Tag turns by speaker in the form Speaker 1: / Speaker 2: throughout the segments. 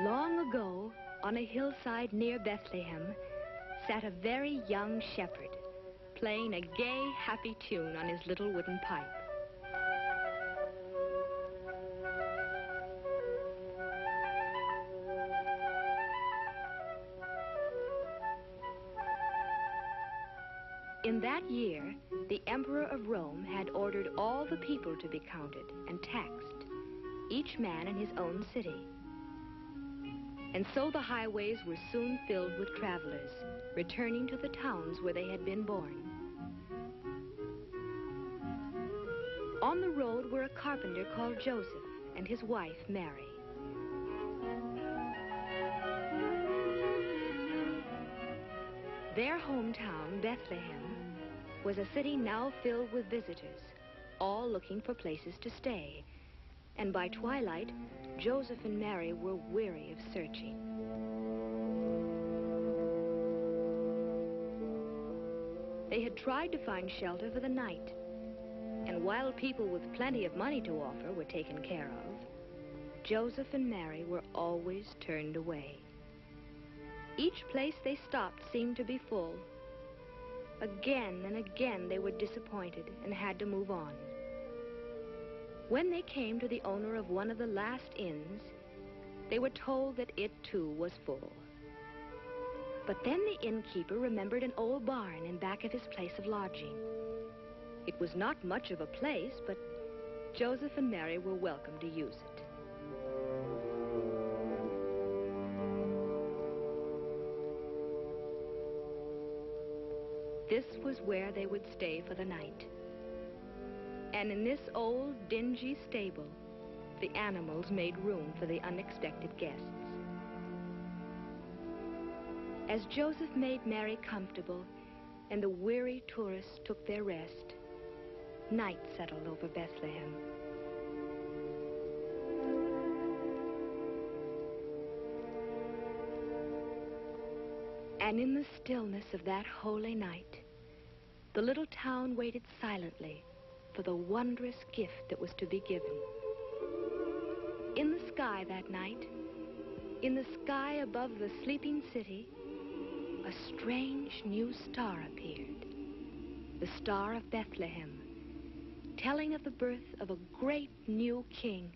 Speaker 1: Long ago, on a hillside near Bethlehem, sat a very young shepherd, playing a gay, happy tune on his little wooden pipe. In that year, the Emperor of Rome had ordered all the people to be counted and taxed, each man in his own city. And so the highways were soon filled with travelers, returning to the towns where they had been born. On the road were a carpenter called Joseph and his wife, Mary. Their hometown, Bethlehem, was a city now filled with visitors, all looking for places to stay. And by twilight, Joseph and Mary were weary of searching. They had tried to find shelter for the night, and while people with plenty of money to offer were taken care of, Joseph and Mary were always turned away. Each place they stopped seemed to be full. Again and again they were disappointed and had to move on. When they came to the owner of one of the last inns, they were told that it too was full. But then the innkeeper remembered an old barn in back of his place of lodging. It was not much of a place, but Joseph and Mary were welcome to use it. This was where they would stay for the night. And in this old, dingy stable, the animals made room for the unexpected guests. As Joseph made Mary comfortable and the weary tourists took their rest, night settled over Bethlehem. And in the stillness of that holy night, the little town waited silently for the wondrous gift that was to be given. In the sky that night, in the sky above the sleeping city, a strange new star appeared, the Star of Bethlehem, telling of the birth of a great new king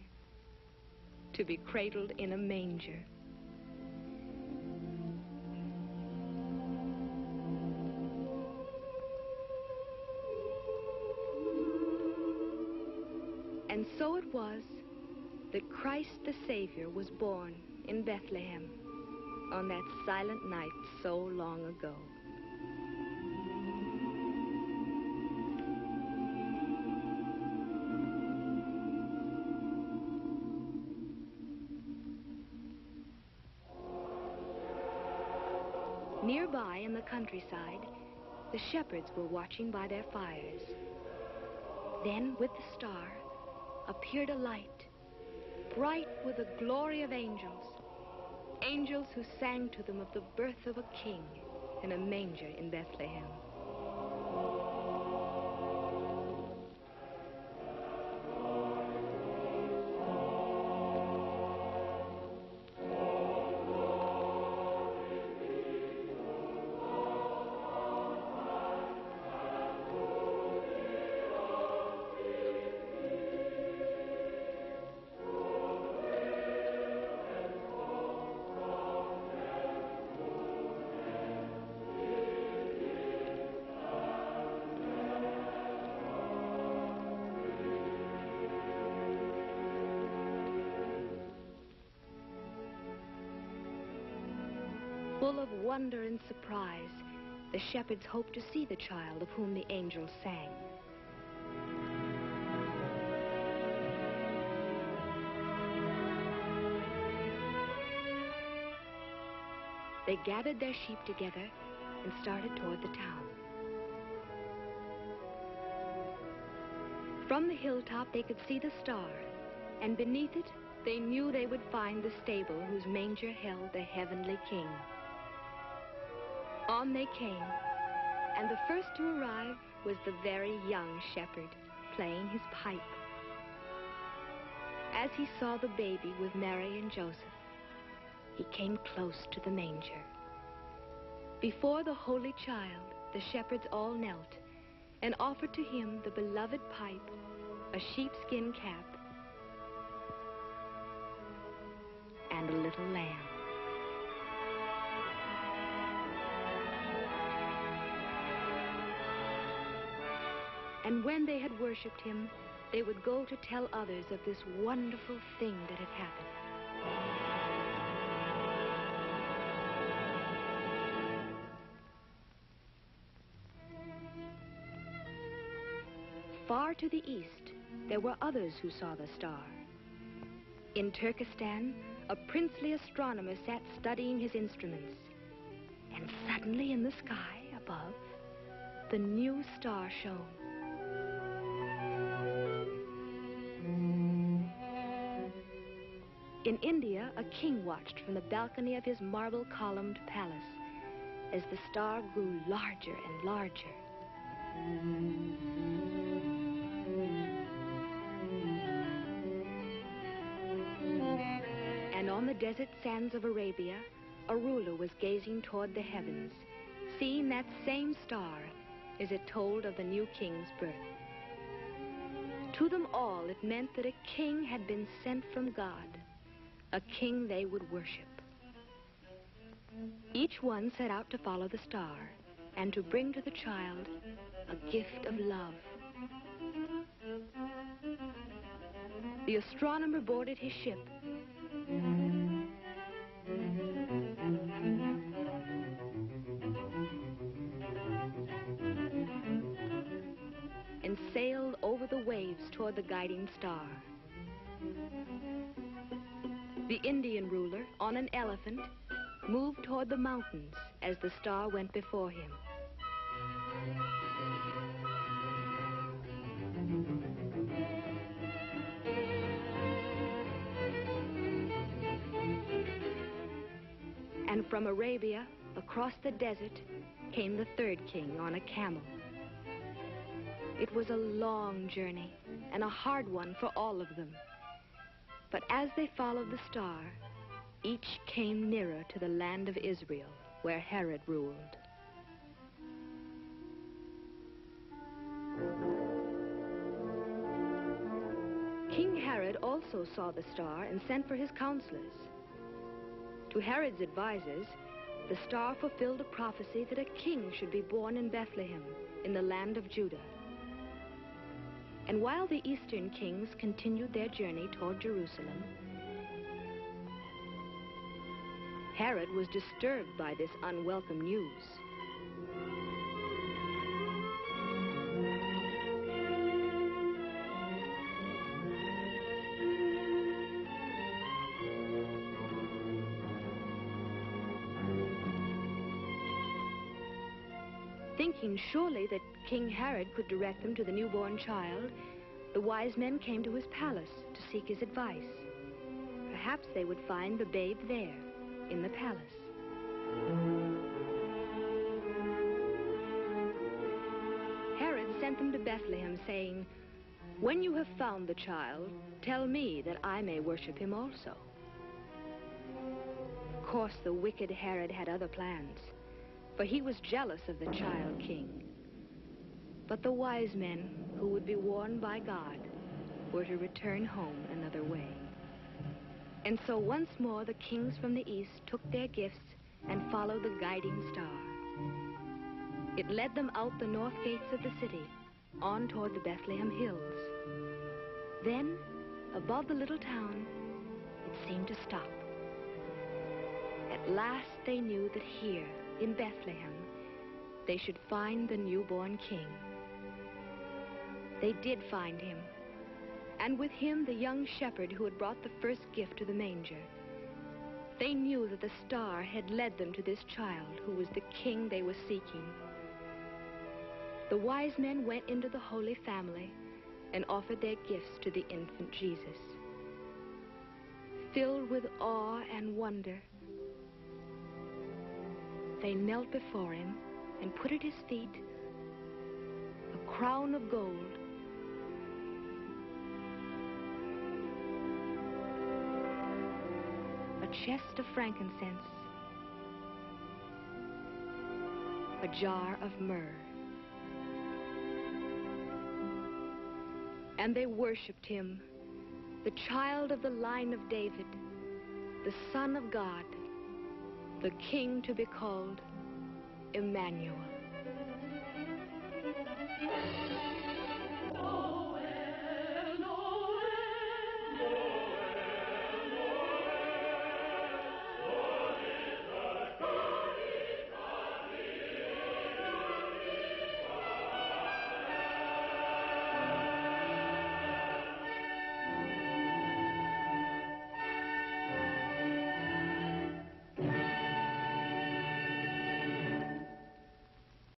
Speaker 1: to be cradled in a manger. And so it was that Christ the Savior was born in Bethlehem on that silent night so long ago. Nearby in the countryside, the shepherds were watching by their fires. Then, with the star, appeared a light, bright with the glory of angels, angels who sang to them of the birth of a king in a manger in Bethlehem. Full of wonder and surprise, the shepherds hoped to see the child of whom the angels sang. They gathered their sheep together and started toward the town. From the hilltop, they could see the star, and beneath it, they knew they would find the stable whose manger held the heavenly king. On they came, and the first to arrive was the very young shepherd playing his pipe. As he saw the baby with Mary and Joseph, he came close to the manger. Before the holy child, the shepherds all knelt and offered to him the beloved pipe, a sheepskin cap, and a little lamb. And when they had worshipped him, they would go to tell others of this wonderful thing that had happened. Far to the east, there were others who saw the star. In Turkestan, a princely astronomer sat studying his instruments. And suddenly in the sky above, the new star shone. In India, a king watched from the balcony of his marble-columned palace as the star grew larger and larger. And on the desert sands of Arabia, a ruler was gazing toward the heavens, seeing that same star as it told of the new king's birth. To them all, it meant that a king had been sent from God, a king they would worship. Each one set out to follow the star and to bring to the child a gift of love. The astronomer boarded his ship and sailed over the waves toward the guiding star. The Indian ruler, on an elephant, moved toward the mountains as the star went before him. And from Arabia, across the desert, came the third king on a camel. It was a long journey and a hard one for all of them. But as they followed the star, each came nearer to the land of Israel, where Herod ruled. King Herod also saw the star and sent for his counselors. To Herod's advisors, the star fulfilled a prophecy that a king should be born in Bethlehem, in the land of Judah. And while the eastern kings continued their journey toward Jerusalem, Herod was disturbed by this unwelcome news. Thinking surely that King Herod could direct them to the newborn child, the wise men came to his palace to seek his advice. Perhaps they would find the babe there, in the palace. Herod sent them to Bethlehem, saying, "When you have found the child, tell me that I may worship him also." Of course, the wicked Herod had other plans, for he was jealous of the child king. But the wise men, who would be warned by God, were to return home another way. And so once more the kings from the east took their gifts and followed the guiding star. It led them out the north gates of the city, on toward the Bethlehem hills. Then, above the little town, it seemed to stop. At last they knew that here, in Bethlehem, they should find the newborn king. They did find him, and with him the young shepherd who had brought the first gift to the manger. They knew that the star had led them to this child who was the king they were seeking. The wise men went into the Holy Family and offered their gifts to the infant Jesus. Filled with awe and wonder, they knelt before him and put at his feet a crown of gold, a chest of frankincense, a jar of myrrh. And they worshipped him, the child of the line of David, the Son of God, the King to be called Emmanuel.